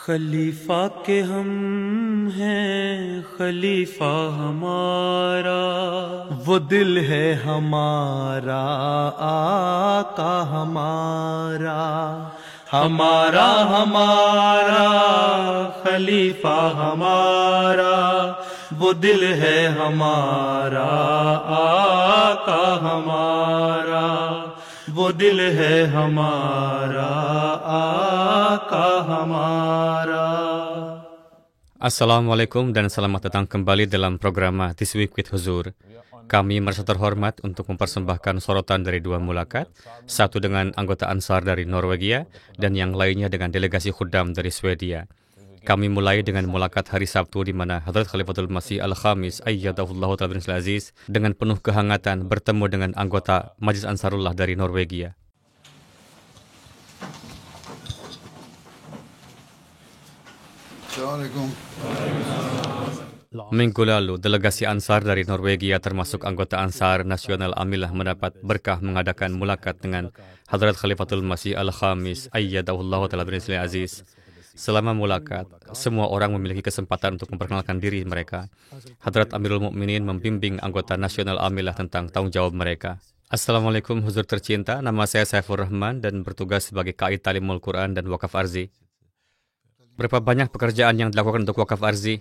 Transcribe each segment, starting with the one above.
खलीफा के हम हैं खलीफा हमारा, वो दिल है हमारा आका हमारा, हमारा हमारा खलीफा हमारा, वो दिल है हमारा आका हमारा, वो दिल है हमारा आका हमारा. Assalamualaikum dan selamat datang kembali dalam program This Week with Huzur. Kami merasa terhormat untuk mempersembahkan sorotan dari dua mulakat, satu dengan anggota Ansar dari Norwegia dan yang lainnya dengan delegasi Khuddam dari Swedia. Kami mulai dengan mulakat hari Sabtu di mana Hadrat Khalifatul Masih Al-Khamis Ayyadahullahu Ta'ala bin Aziz dengan penuh kehangatan bertemu dengan anggota Majlis Ansarullah dari Norwegia. Assalamualaikum. Minggu lalu, delegasi Ansar dari Norwegia termasuk anggota Ansar Nasional Amilah mendapat berkah mengadakan mulakat dengan Hadrat Khalifatul Masih Al-Khamis Ayyadahullahu Ta'ala bin Aziz. Selama mulakat, semua orang memiliki kesempatan untuk memperkenalkan diri mereka. Hadrat Amirul Mukminin membimbing anggota Nasional Amilah tentang tanggung jawab mereka. Assalamualaikum Huzur tercinta, nama saya Saifur Rahman dan bertugas sebagai Qaid Talimul Quran dan Wakaf Arzi. Berapa banyak pekerjaan yang dilakukan untuk Wakaf Arzi?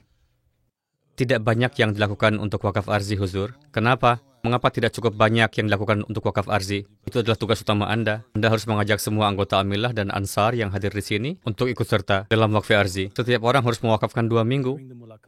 Tidak banyak yang dilakukan untuk Wakaf Arzi, Huzur. Kenapa? Mengapa tidak cukup banyak yang dilakukan untuk Wakaf Arzi? Itu adalah tugas utama Anda. Anda harus mengajak semua anggota Amilah dan Ansar yang hadir di sini untuk ikut serta dalam Wakaf Arzi. Setiap orang harus mewakafkan 2 minggu.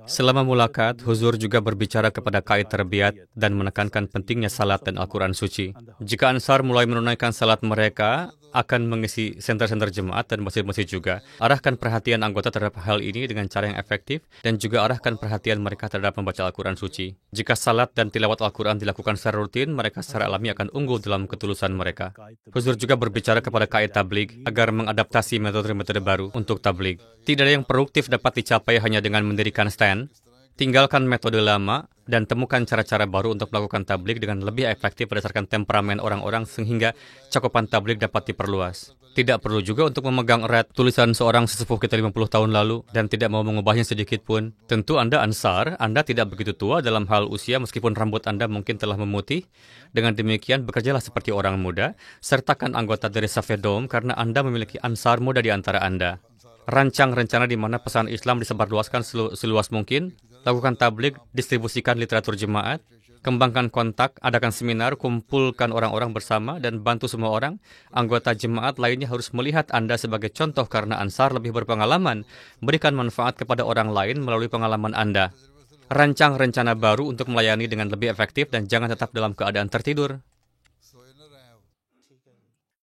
Selama mulakat, Huzur juga berbicara kepada Qaid Tarbiyat dan menekankan pentingnya salat dan Al-Quran suci. Jika Ansar mulai menunaikan salat mereka, akan mengisi senter-senter jemaat dan masjid-masjid juga. Arahkan perhatian anggota terhadap hal ini dengan cara yang efektif dan juga arahkan perhatian mereka terhadap membaca Al-Quran suci. Jika salat dan tilawat Al-Quran dilakukan secara rutin, mereka secara alami akan unggul dalam ketulusan mereka. Huzur juga berbicara kepada Qaid Tabligh agar mengadaptasi metode-metode baru untuk tabligh. Tidak ada yang produktif dapat dicapai hanya dengan mendirikan stand. Tinggalkan metode lama dan temukan cara-cara baru untuk melakukan tabligh dengan lebih efektif berdasarkan temperamen orang-orang sehingga cakupan tabligh dapat diperluas. Tidak perlu juga untuk memegang erat tulisan seorang sesepuh kita 50 tahun lalu dan tidak mau mengubahnya sedikit pun. Tentu Anda Ansar, Anda tidak begitu tua dalam hal usia meskipun rambut Anda mungkin telah memutih. Dengan demikian, bekerjalah seperti orang muda, sertakan anggota dari Safedom karena Anda memiliki Ansar muda di antara Anda. Rancang rencana di mana pesan Islam disebarluaskan seluas mungkin. Lakukan tabligh, distribusikan literatur jemaat, kembangkan kontak, adakan seminar, kumpulkan orang-orang bersama, dan bantu semua orang. Anggota jemaat lainnya harus melihat Anda sebagai contoh karena Ansar lebih berpengalaman. Berikan manfaat kepada orang lain melalui pengalaman Anda. Rancang rencana baru untuk melayani dengan lebih efektif dan jangan tetap dalam keadaan tertidur.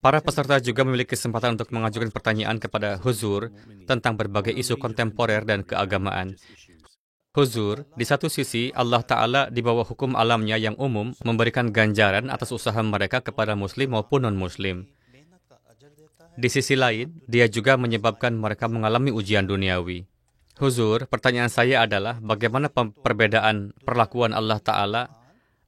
Para peserta juga memiliki kesempatan untuk mengajukan pertanyaan kepada Huzur tentang berbagai isu kontemporer dan keagamaan. Huzur, di satu sisi Allah Ta'ala di bawah hukum alamnya yang umum memberikan ganjaran atas usaha mereka kepada muslim maupun non-muslim. Di sisi lain, dia juga menyebabkan mereka mengalami ujian duniawi. Huzur, pertanyaan saya adalah bagaimana perbedaan perlakuan Allah Ta'ala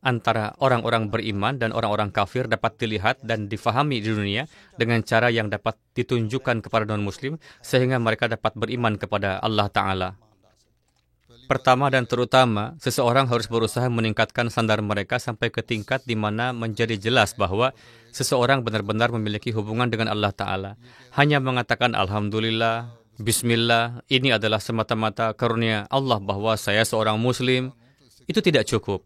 antara orang-orang beriman dan orang-orang kafir dapat dilihat dan difahami di dunia dengan cara yang dapat ditunjukkan kepada non-muslim sehingga mereka dapat beriman kepada Allah Ta'ala. Pertama dan terutama, seseorang harus berusaha meningkatkan standar mereka sampai ke tingkat di mana menjadi jelas bahwa seseorang benar-benar memiliki hubungan dengan Allah Ta'ala. Hanya mengatakan Alhamdulillah, Bismillah, ini adalah semata-mata karunia Allah bahwa saya seorang Muslim, itu tidak cukup.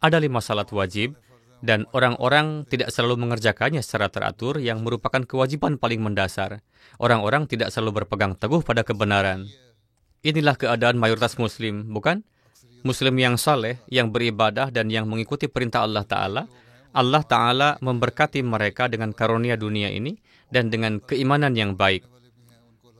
Ada 5 salat wajib, dan orang-orang tidak selalu mengerjakannya secara teratur yang merupakan kewajiban paling mendasar. Orang-orang tidak selalu berpegang teguh pada kebenaran. Inilah keadaan mayoritas muslim, bukan? Muslim yang saleh, yang beribadah dan yang mengikuti perintah Allah Ta'ala. Allah Ta'ala memberkati mereka dengan karunia dunia ini dan dengan keimanan yang baik.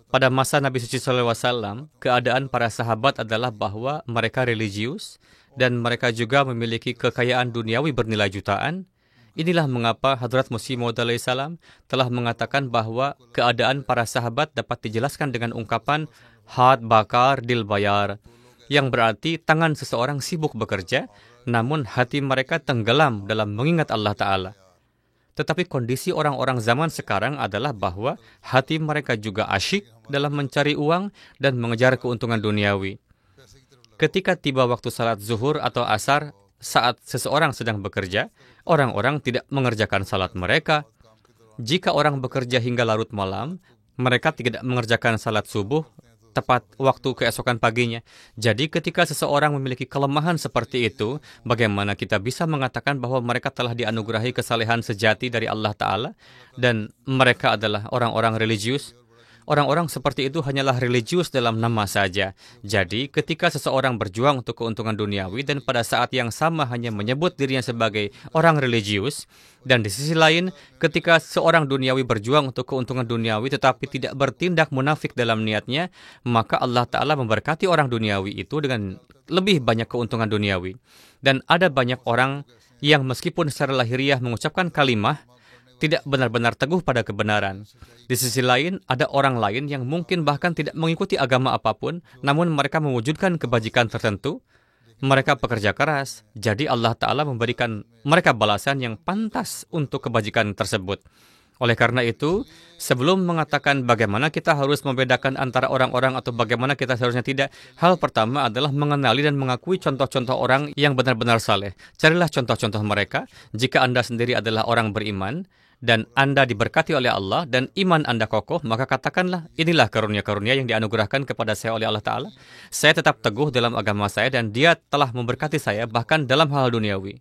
Pada masa Nabi Suci SAW, keadaan para sahabat adalah bahwa mereka religius dan mereka juga memiliki kekayaan duniawi bernilai jutaan. Inilah mengapa Hadrat Masih Maud alaihissalam telah mengatakan bahwa keadaan para sahabat dapat dijelaskan dengan ungkapan hat bakar dil bayar, yang berarti tangan seseorang sibuk bekerja, namun hati mereka tenggelam dalam mengingat Allah Ta'ala. Tetapi kondisi orang-orang zaman sekarang adalah bahwa hati mereka juga asyik dalam mencari uang dan mengejar keuntungan duniawi. Ketika tiba waktu salat zuhur atau asar, saat seseorang sedang bekerja, orang-orang tidak mengerjakan salat mereka. Jika orang bekerja hingga larut malam, mereka tidak mengerjakan salat subuh tepat waktu keesokan paginya. Jadi ketika seseorang memiliki kelemahan seperti itu, bagaimana kita bisa mengatakan bahwa mereka telah dianugerahi kesalehan sejati dari Allah Ta'ala dan mereka adalah orang-orang religius? Orang-orang seperti itu hanyalah religius dalam nama saja. Jadi, ketika seseorang berjuang untuk keuntungan duniawi dan pada saat yang sama hanya menyebut dirinya sebagai orang religius, dan di sisi lain, ketika seorang duniawi berjuang untuk keuntungan duniawi tetapi tidak bertindak munafik dalam niatnya, maka Allah Ta'ala memberkati orang duniawi itu dengan lebih banyak keuntungan duniawi. Dan ada banyak orang yang meskipun secara lahiriah mengucapkan kalimah, tidak benar-benar teguh pada kebenaran. Di sisi lain, ada orang lain yang mungkin bahkan tidak mengikuti agama apapun, namun mereka mewujudkan kebajikan tertentu. Mereka pekerja keras, jadi Allah Ta'ala memberikan mereka balasan yang pantas untuk kebajikan tersebut. Oleh karena itu, sebelum mengatakan bagaimana kita harus membedakan antara orang-orang atau bagaimana kita seharusnya tidak, hal pertama adalah mengenali dan mengakui contoh-contoh orang yang benar-benar saleh. Carilah contoh-contoh mereka. Jika Anda sendiri adalah orang beriman, dan Anda diberkati oleh Allah, dan iman Anda kokoh, maka katakanlah, inilah karunia-karunia yang dianugerahkan kepada saya oleh Allah Ta'ala. Saya tetap teguh dalam agama saya, dan Dia telah memberkati saya bahkan dalam hal duniawi.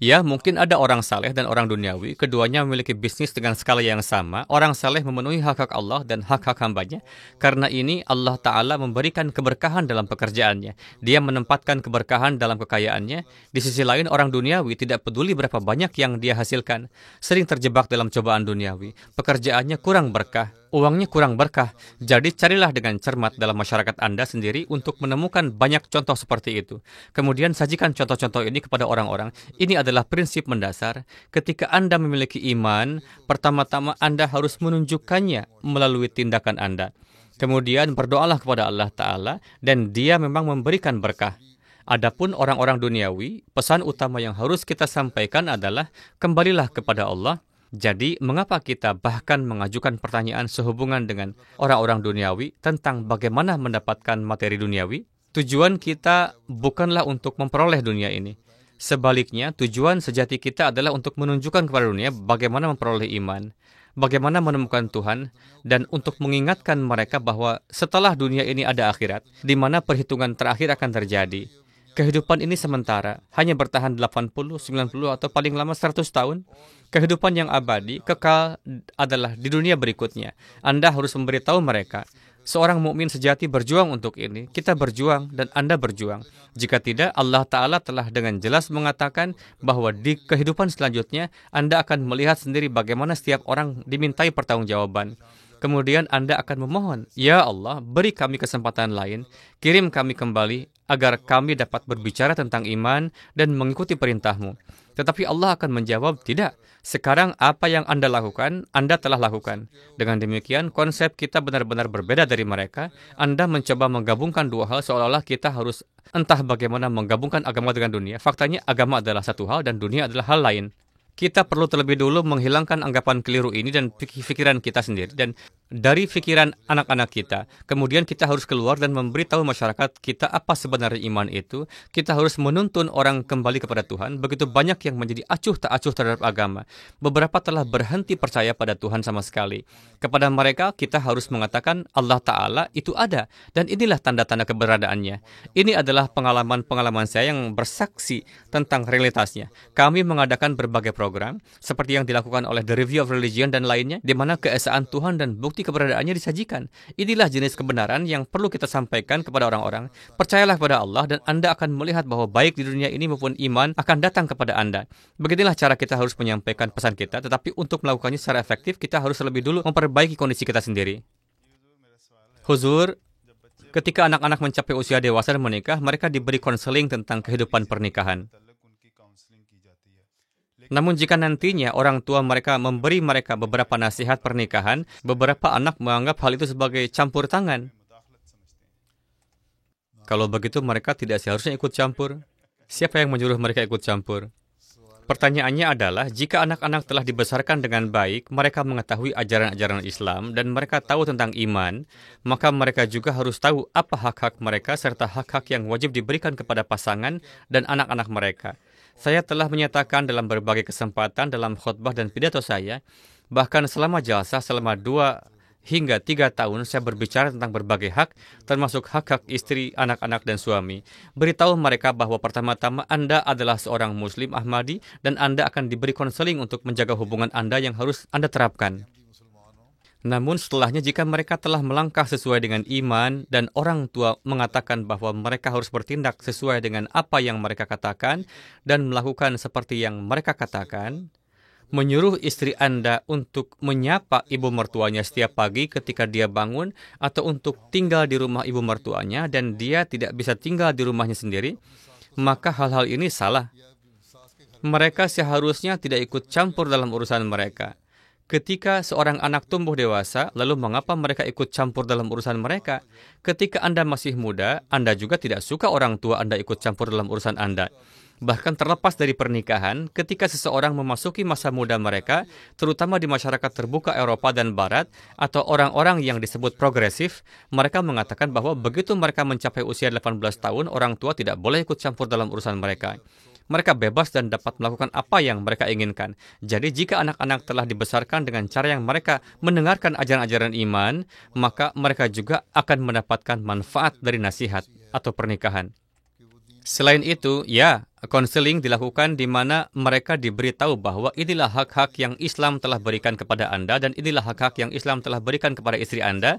Ya, mungkin ada orang saleh dan orang duniawi, keduanya memiliki bisnis dengan skala yang sama. Orang saleh memenuhi hak-hak Allah dan hak-hak hambanya. Karena ini Allah Ta'ala memberikan keberkahan dalam pekerjaannya. Dia menempatkan keberkahan dalam kekayaannya. Di sisi lain, orang duniawi tidak peduli berapa banyak yang dia hasilkan. Sering terjebak dalam cobaan duniawi. Pekerjaannya kurang berkah. Uangnya kurang berkah. Jadi carilah dengan cermat dalam masyarakat Anda sendiri untuk menemukan banyak contoh seperti itu. Kemudian sajikan contoh-contoh ini kepada orang-orang. Ini adalah prinsip mendasar. Ketika Anda memiliki iman, pertama-tama Anda harus menunjukkannya melalui tindakan Anda. Kemudian berdoalah kepada Allah Ta'ala dan Dia memang memberikan berkah. Adapun orang-orang duniawi, pesan utama yang harus kita sampaikan adalah kembalilah kepada Allah. Jadi, mengapa kita bahkan mengajukan pertanyaan sehubungan dengan orang-orang duniawi tentang bagaimana mendapatkan materi duniawi? Tujuan kita bukanlah untuk memperoleh dunia ini. Sebaliknya, tujuan sejati kita adalah untuk menunjukkan kepada dunia bagaimana memperoleh iman, bagaimana menemukan Tuhan, dan untuk mengingatkan mereka bahwa setelah dunia ini ada akhirat, di mana perhitungan terakhir akan terjadi. Kehidupan ini sementara, hanya bertahan 80, 90, atau paling lama 100 tahun. Kehidupan yang abadi, kekal adalah di dunia berikutnya. Anda harus memberitahu mereka. Seorang mukmin sejati berjuang untuk ini. Kita berjuang dan Anda berjuang. Jika tidak, Allah Ta'ala telah dengan jelas mengatakan bahwa di kehidupan selanjutnya, Anda akan melihat sendiri bagaimana setiap orang dimintai pertanggungjawaban. Kemudian Anda akan memohon, Ya Allah, beri kami kesempatan lain, kirim kami kembali, agar kami dapat berbicara tentang iman dan mengikuti perintah-Mu. Tetapi Allah akan menjawab, tidak. Sekarang apa yang Anda lakukan, Anda telah lakukan. Dengan demikian, konsep kita benar-benar berbeda dari mereka. Anda mencoba menggabungkan dua hal seolah-olah kita harus entah bagaimana menggabungkan agama dengan dunia. Faktanya, agama adalah satu hal dan dunia adalah hal lain. Kita perlu terlebih dulu menghilangkan anggapan keliru ini dan pikiran kita sendiri dan dari pikiran anak-anak kita. Kemudian kita harus keluar dan memberitahu masyarakat kita apa sebenarnya iman itu. Kita harus menuntun orang kembali kepada Tuhan. Begitu banyak yang menjadi acuh tak acuh terhadap agama. Beberapa telah berhenti percaya pada Tuhan sama sekali. Kepada mereka kita harus mengatakan Allah Ta'ala itu ada. Dan inilah tanda-tanda keberadaannya. Ini adalah pengalaman-pengalaman saya yang bersaksi tentang realitasnya. Kami mengadakan berbagai program seperti yang dilakukan oleh The Review of Religion dan lainnya, di mana keesaan Tuhan dan bukti keberadaannya disajikan. Inilah jenis kebenaran yang perlu kita sampaikan kepada orang-orang. Percayalah kepada Allah dan Anda akan melihat bahwa baik di dunia ini maupun iman akan datang kepada Anda. Beginilah cara kita harus menyampaikan pesan kita, tetapi untuk melakukannya secara efektif, kita harus lebih dulu memperbaiki kondisi kita sendiri. Huzur, ketika anak-anak mencapai usia dewasa dan menikah, mereka diberi konseling tentang kehidupan pernikahan. Namun jika nantinya orang tua mereka memberi mereka beberapa nasihat pernikahan, beberapa anak menganggap hal itu sebagai campur tangan. Kalau begitu mereka tidak seharusnya ikut campur. Siapa yang menyuruh mereka ikut campur? Pertanyaannya adalah, jika anak-anak telah dibesarkan dengan baik, mereka mengetahui ajaran-ajaran Islam, dan mereka tahu tentang iman, maka mereka juga harus tahu apa hak-hak mereka, serta hak-hak yang wajib diberikan kepada pasangan dan anak-anak mereka. Saya telah menyatakan dalam berbagai kesempatan dalam khutbah dan pidato saya, bahkan selama jalsah selama 2 hingga 3 tahun saya berbicara tentang berbagai hak, termasuk hak-hak istri, anak-anak, dan suami. Beritahu mereka bahwa pertama-tama Anda adalah seorang Muslim Ahmadi dan Anda akan diberi konseling untuk menjaga hubungan Anda yang harus Anda terapkan. Namun setelahnya, jika mereka telah melangkah sesuai dengan iman dan orang tua mengatakan bahwa mereka harus bertindak sesuai dengan apa yang mereka katakan dan melakukan seperti yang mereka katakan, menyuruh istri Anda untuk menyapa ibu mertuanya setiap pagi ketika dia bangun, atau untuk tinggal di rumah ibu mertuanya dan dia tidak bisa tinggal di rumahnya sendiri, maka hal-hal ini salah. Mereka seharusnya tidak ikut campur dalam urusan mereka. Ketika seorang anak tumbuh dewasa, lalu mengapa mereka ikut campur dalam urusan mereka? Ketika Anda masih muda, Anda juga tidak suka orang tua Anda ikut campur dalam urusan Anda. Bahkan terlepas dari pernikahan, ketika seseorang memasuki masa muda mereka, terutama di masyarakat terbuka Eropa dan Barat, atau orang-orang yang disebut progresif, mereka mengatakan bahwa begitu mereka mencapai usia 18 tahun, orang tua tidak boleh ikut campur dalam urusan mereka. Mereka bebas dan dapat melakukan apa yang mereka inginkan. Jadi jika anak-anak telah dibesarkan dengan cara yang mereka mendengarkan ajaran-ajaran iman, maka mereka juga akan mendapatkan manfaat dari nasihat atau pernikahan. Selain itu, ya, konseling dilakukan di mana mereka diberitahu bahwa inilah hak-hak yang Islam telah berikan kepada Anda dan inilah hak-hak yang Islam telah berikan kepada istri Anda,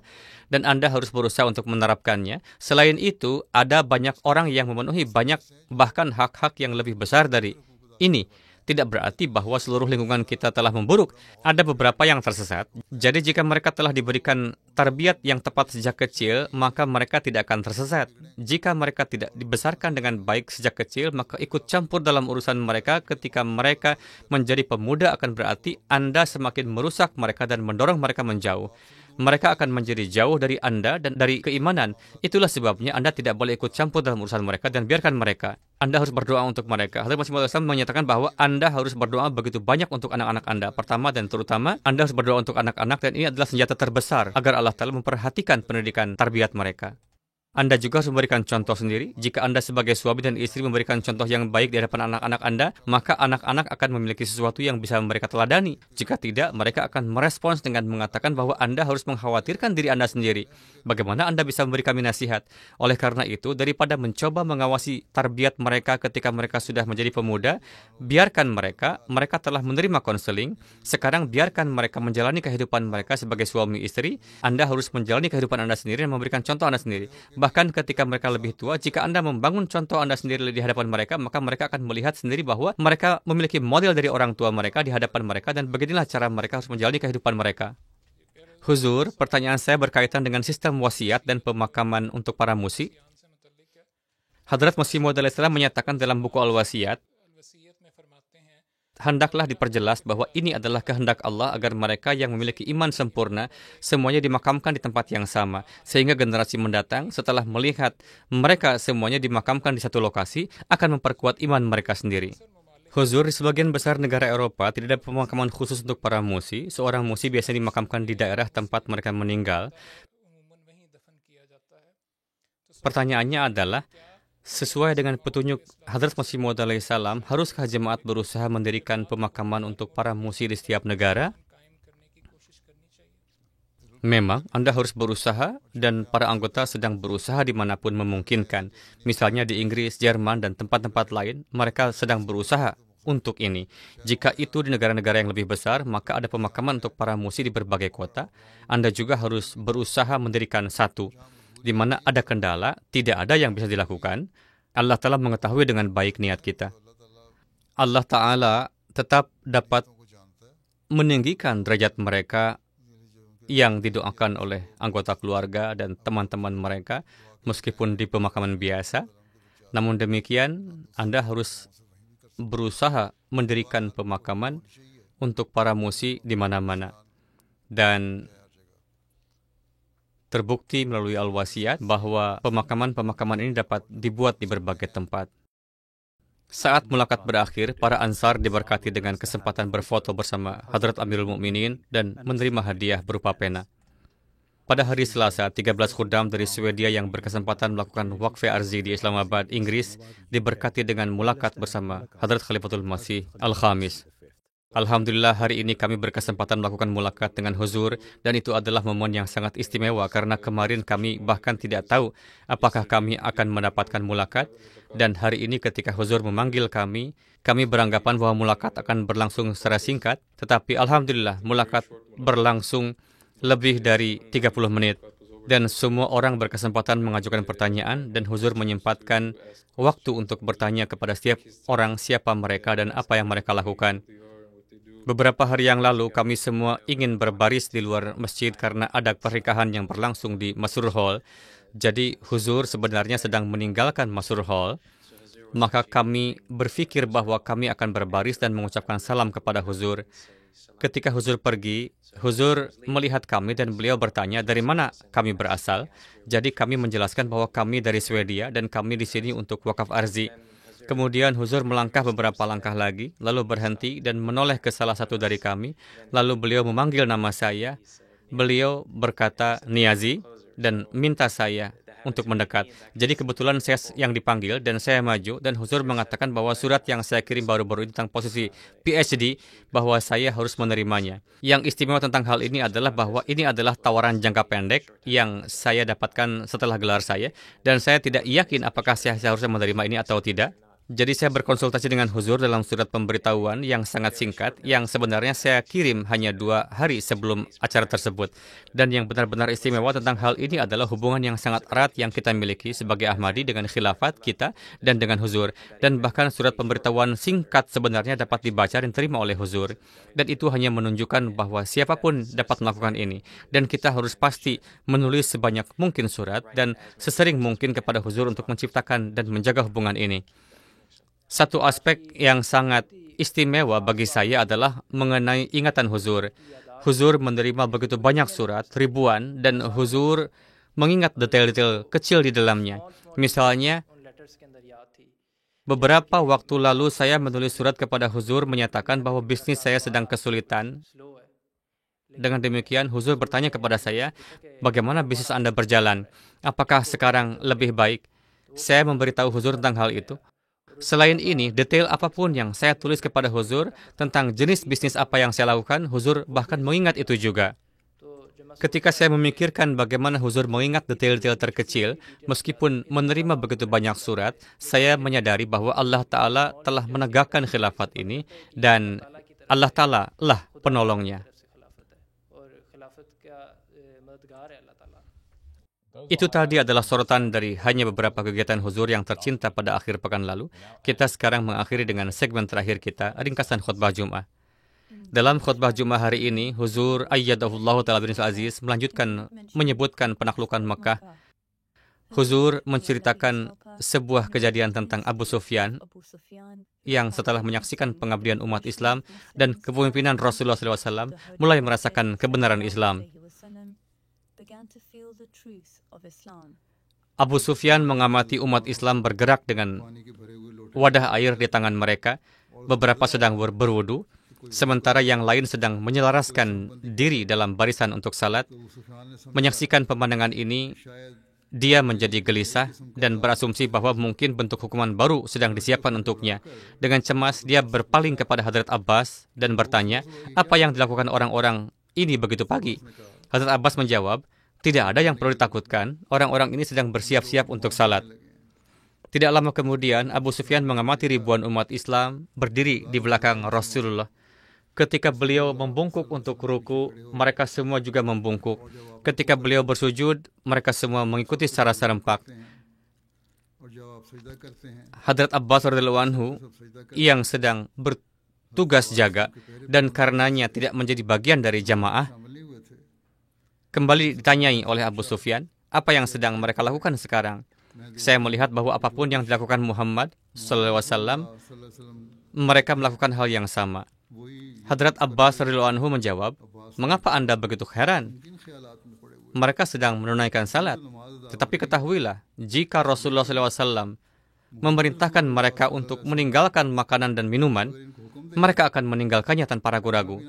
dan Anda harus berusaha untuk menerapkannya. Selain itu, ada banyak orang yang memenuhi banyak bahkan hak-hak yang lebih besar dari ini. Tidak berarti bahwa seluruh lingkungan kita telah memburuk. Ada beberapa yang tersesat. Jadi jika mereka telah diberikan tarbiyat yang tepat sejak kecil, maka mereka tidak akan tersesat. Jika mereka tidak dibesarkan dengan baik sejak kecil, maka ikut campur dalam urusan mereka ketika mereka menjadi pemuda akan berarti Anda semakin merusak mereka dan mendorong mereka menjauh. Mereka akan menjadi jauh dari Anda dan dari keimanan. Itulah sebabnya Anda tidak boleh ikut campur dalam urusan mereka dan biarkan mereka. Anda harus berdoa untuk mereka. Hadrat Masih Maud menyatakan bahwa Anda harus berdoa begitu banyak untuk anak-anak Anda. Pertama dan terutama, Anda harus berdoa untuk anak-anak, dan ini adalah senjata terbesar agar Allah Ta'ala memperhatikan pendidikan tarbiyat mereka. Anda juga harus memberikan contoh sendiri. Jika Anda sebagai suami dan istri memberikan contoh yang baik di hadapan anak-anak Anda, maka anak-anak akan memiliki sesuatu yang bisa mereka teladani. Jika tidak, mereka akan merespons dengan mengatakan bahwa Anda harus mengkhawatirkan diri Anda sendiri. Bagaimana Anda bisa memberi kami nasihat? Oleh karena itu, daripada mencoba mengawasi tarbiyat mereka ketika mereka sudah menjadi pemuda, biarkan mereka telah menerima konseling. Sekarang biarkan mereka menjalani kehidupan mereka sebagai suami istri. Anda harus menjalani kehidupan Anda sendiri dan memberikan contoh Anda sendiri. Bahkan ketika mereka lebih tua, jika Anda membangun contoh Anda sendiri di hadapan mereka, maka mereka akan melihat sendiri bahwa mereka memiliki model dari orang tua mereka di hadapan mereka, dan beginilah cara mereka harus menjalani kehidupan mereka. Huzur, pertanyaan saya berkaitan dengan sistem wasiat dan pemakaman untuk para musi. Hadrat Masih Maud menyatakan dalam buku Al-Wasiyat, hendaklah diperjelas bahwa ini adalah kehendak Allah agar mereka yang memiliki iman sempurna semuanya dimakamkan di tempat yang sama, sehingga generasi mendatang setelah melihat mereka semuanya dimakamkan di satu lokasi akan memperkuat iman mereka sendiri. Huzur, di sebagian besar negara Eropa tidak ada pemakaman khusus untuk para musi. Seorang musi biasanya dimakamkan di daerah tempat mereka meninggal. Pertanyaannya adalah, sesuai dengan petunjuk Hadrat Masih Maud alaihissalam, haruskah jemaat berusaha mendirikan pemakaman untuk para musi di setiap negara? Memang, Anda harus berusaha, dan para anggota sedang berusaha dimanapun memungkinkan. Misalnya di Inggris, Jerman, dan tempat-tempat lain, mereka sedang berusaha untuk ini. Jika itu di negara-negara yang lebih besar, maka ada pemakaman untuk para musi di berbagai kota. Anda juga harus berusaha mendirikan satu. Di mana ada kendala, tidak ada yang bisa dilakukan. Allah Ta'ala mengetahui dengan baik niat kita. Allah Ta'ala tetap dapat meninggikan derajat mereka yang didoakan oleh anggota keluarga dan teman-teman mereka, meskipun di pemakaman biasa. Namun demikian, Anda harus berusaha mendirikan pemakaman untuk para musi di mana-mana. Dan terbukti melalui Al-Wasiyat bahwa pemakaman-pemakaman ini dapat dibuat di berbagai tempat. Saat mulakat berakhir, para Ansar diberkati dengan kesempatan berfoto bersama Hadrat Amirul Mukminin dan menerima hadiah berupa pena. Pada hari Selasa, 13 khudam dari Swedia yang berkesempatan melakukan wakfe arzi di Islamabad, Inggris, diberkati dengan mulakat bersama Hadrat Khalifatul Masih Al-Khamis. Alhamdulillah, hari ini kami berkesempatan melakukan mulakat dengan Huzur, dan itu adalah momen yang sangat istimewa karena kemarin kami bahkan tidak tahu apakah kami akan mendapatkan mulakat, dan hari ini ketika Huzur memanggil kami beranggapan bahwa mulakat akan berlangsung secara singkat, tetapi Alhamdulillah mulakat berlangsung lebih dari 30 menit, dan semua orang berkesempatan mengajukan pertanyaan, dan Huzur menyempatkan waktu untuk bertanya kepada setiap orang siapa mereka dan apa yang mereka lakukan. Beberapa hari yang lalu, kami semua ingin berbaris di luar masjid karena ada pernikahan yang berlangsung di Masrur Hall. Jadi, Huzur sebenarnya sedang meninggalkan Masrur Hall. Maka kami berpikir bahwa kami akan berbaris dan mengucapkan salam kepada Huzur. Ketika Huzur pergi, Huzur melihat kami dan beliau bertanya dari mana kami berasal. Jadi, kami menjelaskan bahwa kami dari Swedia dan kami di sini untuk wakaf arzi. Kemudian Huzur melangkah beberapa langkah lagi, lalu berhenti dan menoleh ke salah satu dari kami. Lalu beliau memanggil nama saya. Beliau berkata Niazi dan minta saya untuk mendekat. Jadi kebetulan saya yang dipanggil dan saya maju, dan Huzur mengatakan bahwa surat yang saya kirim baru-baru ini tentang posisi PhD, bahwa saya harus menerimanya. Yang istimewa tentang hal ini adalah bahwa ini adalah tawaran jangka pendek yang saya dapatkan setelah gelar saya, dan saya tidak yakin apakah saya seharusnya menerima ini atau tidak. Jadi saya berkonsultasi dengan Huzur dalam surat pemberitahuan yang sangat singkat, yang sebenarnya saya kirim hanya 2 hari sebelum acara tersebut. Dan yang benar-benar istimewa tentang hal ini adalah hubungan yang sangat erat yang kita miliki sebagai Ahmadi dengan khilafat kita dan dengan Huzur. Dan bahkan surat pemberitahuan singkat sebenarnya dapat dibaca dan diterima oleh Huzur. Dan itu hanya menunjukkan bahwa siapapun dapat melakukan ini. Dan kita harus pasti menulis sebanyak mungkin surat dan sesering mungkin kepada Huzur untuk menciptakan dan menjaga hubungan ini. Satu aspek yang sangat istimewa bagi saya adalah mengenai ingatan Huzur. Huzur menerima begitu banyak surat, ribuan, dan Huzur mengingat detail-detail kecil di dalamnya. Misalnya, beberapa waktu lalu saya menulis surat kepada Huzur menyatakan bahwa bisnis saya sedang kesulitan. Dengan demikian, Huzur bertanya kepada saya, bagaimana bisnis Anda berjalan? Apakah sekarang lebih baik? Saya memberitahu Huzur tentang hal itu. Selain ini, detail apapun yang saya tulis kepada Huzur tentang jenis bisnis apa yang saya lakukan, Huzur bahkan mengingat itu juga. Ketika saya memikirkan bagaimana Huzur mengingat detail-detail terkecil, meskipun menerima begitu banyak surat, saya menyadari bahwa Allah Ta'ala telah menegakkan khilafat ini, dan Allah Ta'ala lah penolongnya. Itu tadi adalah sorotan dari hanya beberapa kegiatan Huzur yang tercinta pada akhir pekan lalu. Kita sekarang mengakhiri dengan segmen terakhir kita, ringkasan khutbah Jum'ah. Dalam khutbah Jum'ah hari ini, Huzur Ayyadahullahu Ta'ala bin Aziz menyebutkan penaklukan Mekah. Huzur menceritakan sebuah kejadian tentang Abu Sufyan yang setelah menyaksikan pengabdian umat Islam dan kepemimpinan Rasulullah SAW mulai merasakan kebenaran Islam. Abu Sufyan mengamati umat Islam bergerak dengan wadah air di tangan mereka. Beberapa sedang berwudu, sementara yang lain sedang menyelaraskan diri dalam barisan untuk salat. Menyaksikan pemandangan ini, dia menjadi gelisah dan berasumsi bahwa mungkin bentuk hukuman baru sedang disiapkan untuknya. Dengan cemas, dia berpaling kepada Hadrat Abbas dan bertanya, apa yang dilakukan orang-orang ini begitu pagi? Hadrat Abbas menjawab, tidak ada yang perlu ditakutkan, orang-orang ini sedang bersiap-siap untuk salat. Tidak lama kemudian, Abu Sufyan mengamati ribuan umat Islam berdiri di belakang Rasulullah. Ketika beliau membungkuk untuk ruku, mereka semua juga membungkuk. Ketika beliau bersujud, mereka semua mengikuti secara serempak. Hadrat Abbas radhiyallahu anhu yang sedang bertugas jaga dan karenanya tidak menjadi bagian dari jamaah, kembali ditanyai oleh Abu Sufyan, apa yang sedang mereka lakukan sekarang? Saya melihat bahwa apapun yang dilakukan Muhammad SAW, mereka melakukan hal yang sama. Hadrat Abbas radhiyallahu anhu menjawab, mengapa Anda begitu heran? Mereka sedang menunaikan salat. Tetapi ketahuilah, jika Rasulullah SAW memerintahkan mereka untuk meninggalkan makanan dan minuman, mereka akan meninggalkannya tanpa ragu-ragu.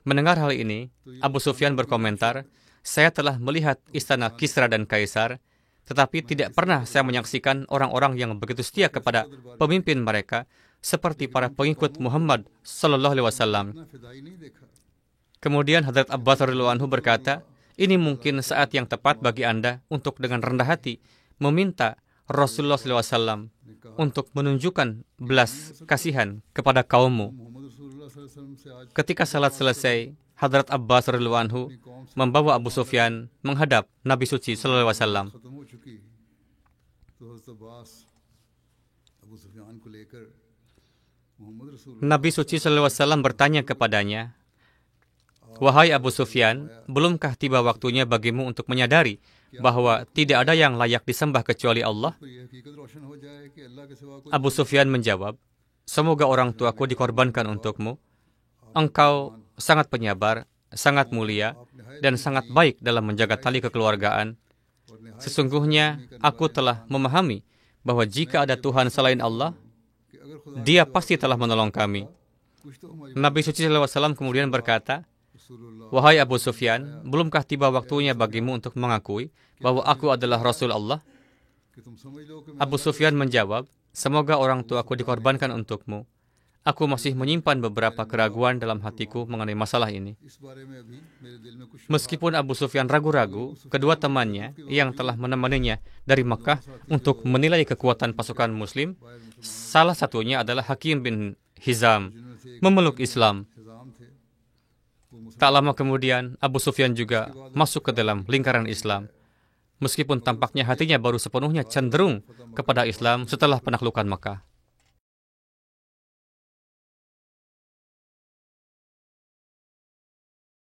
Mendengar hal ini, Abu Sufyan berkomentar, "Saya telah melihat istana Kisra dan Kaisar, tetapi tidak pernah saya menyaksikan orang-orang yang begitu setia kepada pemimpin mereka seperti para pengikut Muhammad Sallallahu Alaihi Wasallam." Kemudian Hadrat Abbas radhiyallahu anhu berkata, "Ini mungkin saat yang tepat bagi Anda untuk dengan rendah hati meminta Rasulullah SAW untuk menunjukkan belas kasihan kepada kaummu." Ketika salat selesai, Hadrat Abbas radhiyallahu anhu membawa Abu Sufyan menghadap Nabi Suci Sallallahu Alaihi Wasallam. Nabi Suci Sallallahu Alaihi Wasallam bertanya kepadanya, "Wahai Abu Sufyan, belumkah tiba waktunya bagimu untuk menyadari bahwa tidak ada yang layak disembah kecuali Allah?" Abu Sufyan menjawab, "Semoga orang tuaku dikorbankan untukmu. Engkau sangat penyabar, sangat mulia, dan sangat baik dalam menjaga tali kekeluargaan. Sesungguhnya aku telah memahami bahwa jika ada Tuhan selain Allah, Dia pasti telah menolong kami." Nabi Suci SAW kemudian berkata, "Wahai Abu Sufyan, belumkah tiba waktunya bagimu untuk mengakui bahwa aku adalah Rasul Allah?" Abu Sufyan menjawab, "Semoga orang tuaku dikorbankan untukmu. Aku masih menyimpan beberapa keraguan dalam hatiku mengenai masalah ini." Meskipun Abu Sufyan ragu-ragu, kedua temannya yang telah menemaninya dari Makkah untuk menilai kekuatan pasukan Muslim, salah satunya adalah Hakim bin Hizam, memeluk Islam. Tak lama kemudian, Abu Sufyan juga masuk ke dalam lingkaran Islam. Meskipun tampaknya hatinya baru sepenuhnya cenderung kepada Islam setelah penaklukan Makkah.